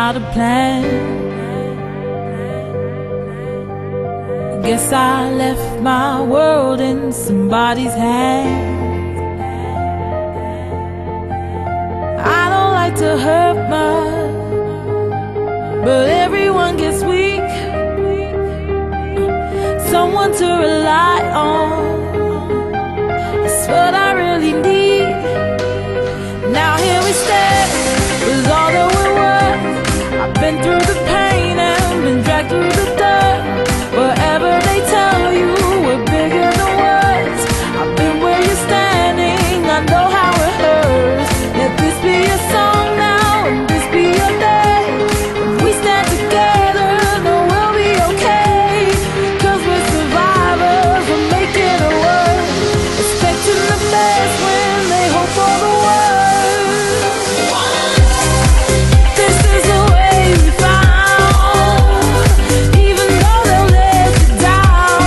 without a plan. Guess I left my world in somebody's hands. I don't like to hurt much, but everyone gets weak. Someone to rely on, it's what I really need. Now here we stand, with all that we're worth. I've been through the pain and been dragged through the dirt. Whatever they tell you, we're bigger than words. I've been where you're standing, I know how it hurts. Let this be a song now, and this be your day. If we stand together, then we'll be okay. 'Cause we're survivors, we're making it work. Expecting the best when they hope for the worst. This is the way we found. Even though they'll let you down,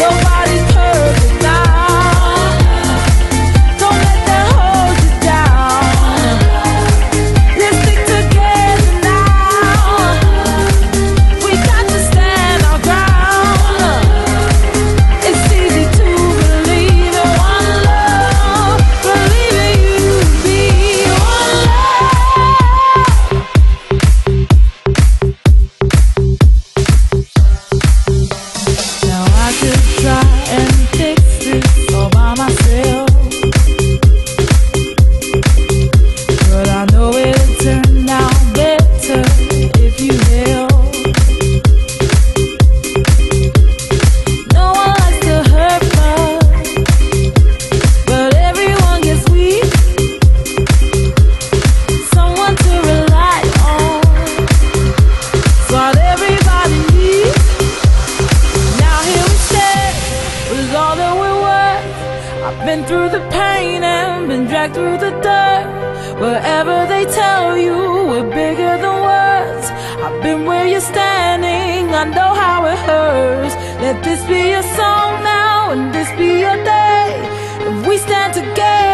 nobody's perfect now. Don't let that hold you down. Let's stick together now. We got to stand our ground. It's easy to believe in one love, believe in you and me. One love. Now I could try and fix this all by myself, but I know it'll turn out better if you help. No one likes to hurt much, but everyone gets weak. Someone to rely on, it's what everybody needs. Now here we stand, with all that we're worth. I've been through the pain and been dragged through the dirt. Wherever they tell you, we're bigger than words. I've been where you're standing, I know how it hurts. Let this be a song now, and this be your day. If we stand together,